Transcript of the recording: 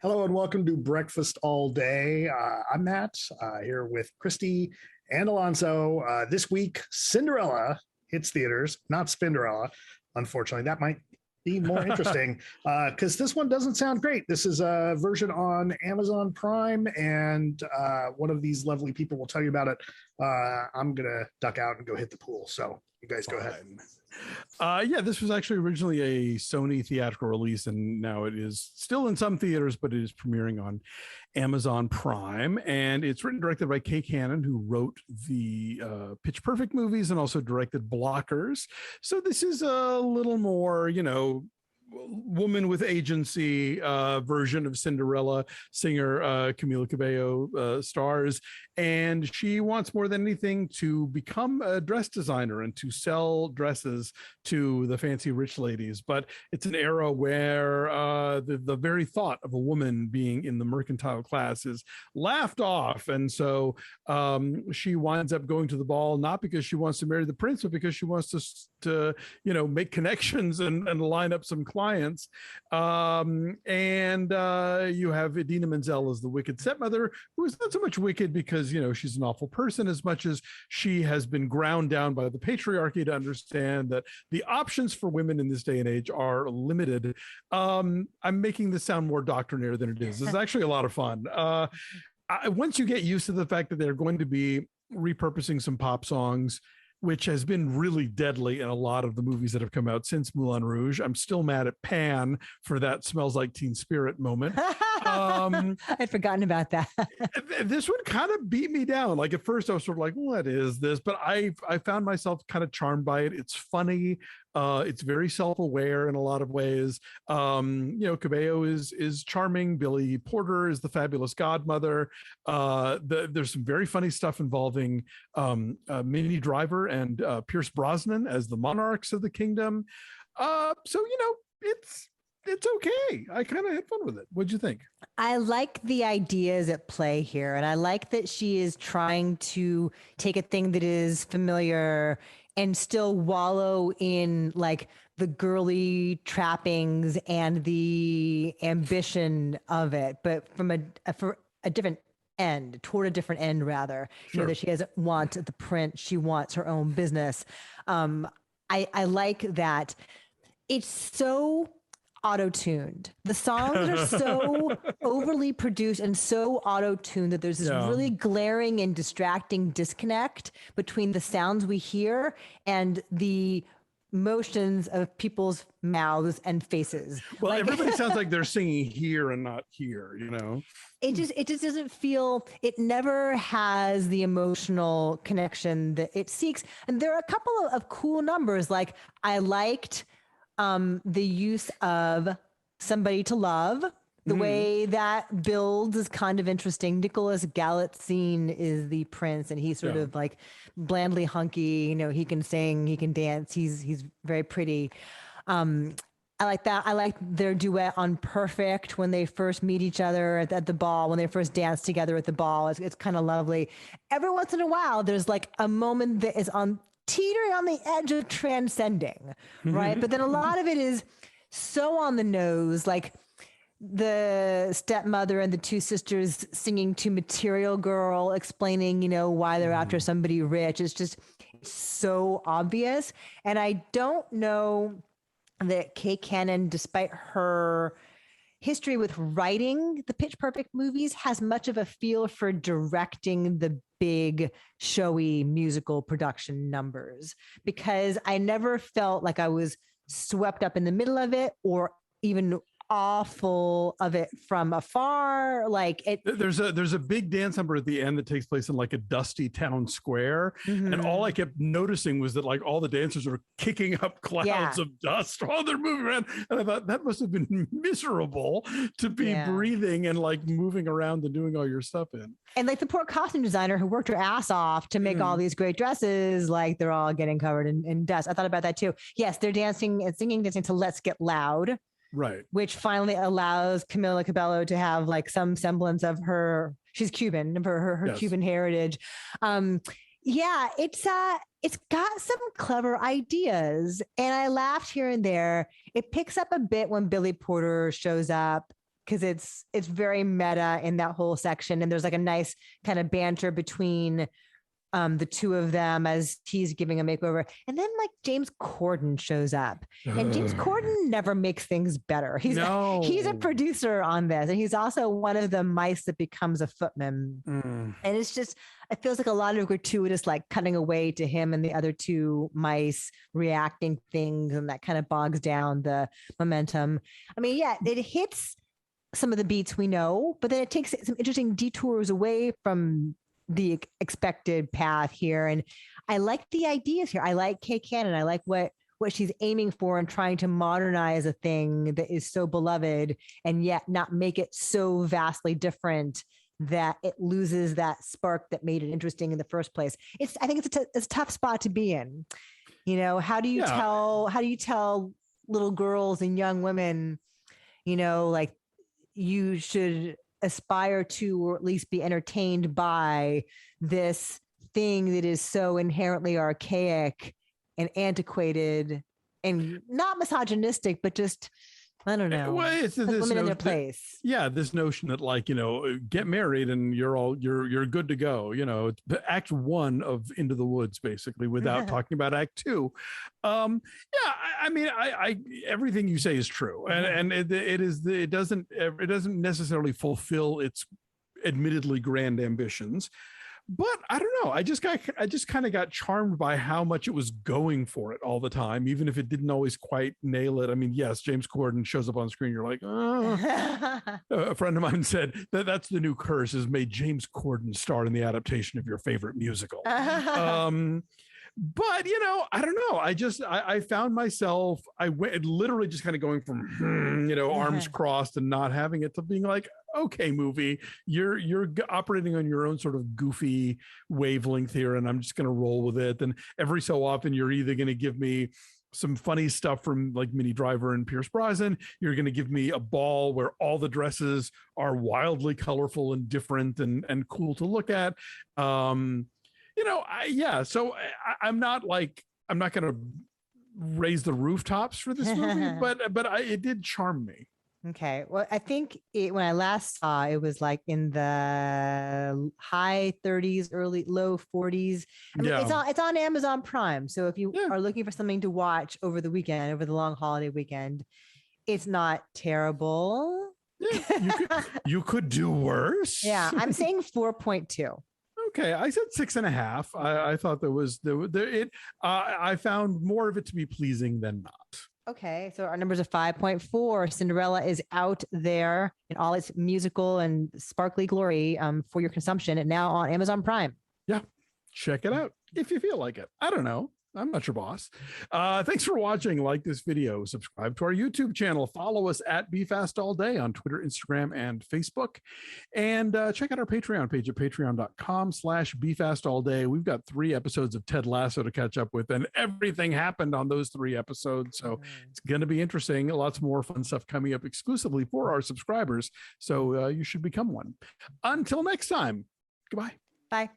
Hello and welcome to Breakfast All Day. I'm Matt here with Christy and Alonso. This week, Cinderella hits theaters, not Spinderella. Unfortunately, that might be more interesting because this one doesn't sound great. This is a version on Amazon Prime, and one of these lovely people will tell you about it. I'm going to duck out and go hit the pool. So you guys go ahead. Yeah, this was actually originally a Sony theatrical release, and now it is still in some theaters, but it is premiering on Amazon Prime. And it's written and directed by Kay Cannon, who wrote the Pitch Perfect movies and also directed Blockers. So this is a little more, woman with agency version of Cinderella. Singer Camila Cabello stars, and she wants more than anything to become a dress designer and to sell dresses to the fancy rich ladies. But it's an era where the very thought of a woman being in the mercantile class is laughed off, and so she winds up going to the ball not because she wants to marry the prince, but because she wants to make connections and line up some clients. And you have Idina Menzel as the wicked stepmother, who is not so much wicked because she's an awful person as much as she has been ground down by the patriarchy to understand that the options for women in this day and age are limited. I'm making this sound more doctrinaire than it is. It's actually a lot of fun. Once you get used to the fact that they're going to be repurposing some pop songs, which has been really deadly in a lot of the movies that have come out since Moulin Rouge. I'm still mad at Pan for that Smells Like Teen Spirit moment. I'd forgotten about that. This one kind of beat me down. Like at first I was sort of like, what is this? But I found myself kind of charmed by it. It's funny. It's very self-aware in a lot of ways. Cabello is charming. Billy Porter is the fabulous godmother. There's some very funny stuff involving Minnie Driver and Pierce Brosnan as the monarchs of the kingdom. It's okay. I kind of had fun with it. What'd you think? I like the ideas at play here. And I like that she is trying to take a thing that is familiar and still wallow in like the girly trappings and the ambition of it, but for a different end, toward a different end rather. Sure. That she doesn't want the print. She wants her own business. I like that it's so auto-tuned. The songs are so overly produced and so auto-tuned that there's this really glaring and distracting disconnect between the sounds we hear and the motions of people's mouths and faces. Well, everybody sounds like they're singing here and not here, It just doesn't feel, it never has the emotional connection that it seeks. And there are a couple of cool numbers. Like I liked the use of Somebody to Love, the way that builds is kind of interesting. Nicholas Galitzine is the prince, and he's sort of like blandly hunky. He can sing, he can dance. He's very pretty. I like that. I like their duet on Perfect when they first meet each other at the ball, when they first dance together at the ball. It's kind of lovely. Every once in a while, there's like a moment that is teetering on the edge of transcending, right? But then a lot of it is so on the nose, like the stepmother and the two sisters singing to Material Girl, explaining, why they're after somebody rich. It's just so obvious. And I don't know that Kay Cannon, despite her history with writing the Pitch Perfect movies, has much of a feel for directing the big showy musical production numbers, because I never felt like I was swept up in the middle of it or even awful of it from afar. Like there's a big dance number at the end that takes place in like a dusty town square, and all I kept noticing was that like all the dancers are kicking up clouds of dust while they're moving around, and I thought that must have been miserable to be breathing and like moving around and doing all your stuff in. And like the poor costume designer who worked her ass off to make all these great dresses, like they're all getting covered in dust. I thought about that too. Yes, they're dancing to Let's Get Loud. Right. Which finally allows Camila Cabello to have like some semblance of she's Cuban, her Cuban heritage. It's got some clever ideas, and I laughed here and there. It picks up a bit when Billy Porter shows up because it's very meta in that whole section, and there's like a nice kind of banter between the two of them as he's giving a makeover. And then like James Corden shows up, and James Corden never makes things better. He's a producer on this, and he's also one of the mice that becomes a footman. And it's just, it feels like a lot of gratuitous, like cutting away to him and the other two mice reacting things, and that kind of bogs down the momentum. I mean, yeah, it hits some of the beats we know, but then it takes some interesting detours away from the expected path here. And I like the ideas here. I like Kay Cannon. I like what she's aiming for and trying to modernize a thing that is so beloved and yet not make it so vastly different that it loses that spark that made it interesting in the first place. I think it's a tough spot to be in. You know, how do you tell little girls and young women, you know, like you should aspire to, or at least be entertained by, this thing that is so inherently archaic and antiquated and not misogynistic, but just, I don't know. Well, it's this women in their place. This notion that, like, you know, get married and you're good to go. You know, it's act 1 of Into the Woods, basically, without talking about act 2. I mean, I everything you say is true, and it doesn't necessarily fulfill its admittedly grand ambitions. But I don't know. I just kind of got charmed by how much it was going for it all the time, even if it didn't always quite nail it. I mean, yes, James Corden shows up on screen. You're like, oh. A friend of mine said that's the new curse, is may James Corden star in the adaptation of your favorite musical. But, you know, I don't know. I found myself, I went literally just kind of going from, you know, arms crossed and not having it, to being like, okay, movie, you're operating on your own sort of goofy wavelength here, and I'm just going to roll with it. And every so often you're either going to give me some funny stuff from like Minnie Driver and Pierce Brosnan, you're going to give me a ball where all the dresses are wildly colorful and different and cool to look at. You know, so I'm not going to raise the rooftops for this movie, but it did charm me. Okay. Well, I think when I last saw it was like in the high 30s, low 40s. I mean, it's on Amazon Prime. So if you are looking for something to watch over the weekend, over the long holiday weekend, it's not terrible. Yeah, you could do worse. Yeah, I'm saying 4.2. Okay, I said 6.5. I thought I found more of it to be pleasing than not. Okay, so our numbers are 5.4. Cinderella is out there in all its musical and sparkly glory for your consumption, and now on Amazon Prime. Yeah, check it out if you feel like it. I don't know. I'm not your boss. Thanks for watching. Like this video, subscribe to our YouTube channel, follow us at BeFastAllDay on Twitter, Instagram, and Facebook, and check out our Patreon page at patreon.com/BeFastAllDay. We've got 3 episodes of Ted Lasso to catch up with, and everything happened on those 3 episodes. So it's going to be interesting. Lots more fun stuff coming up exclusively for our subscribers. So you should become one. Until next time, goodbye. Bye.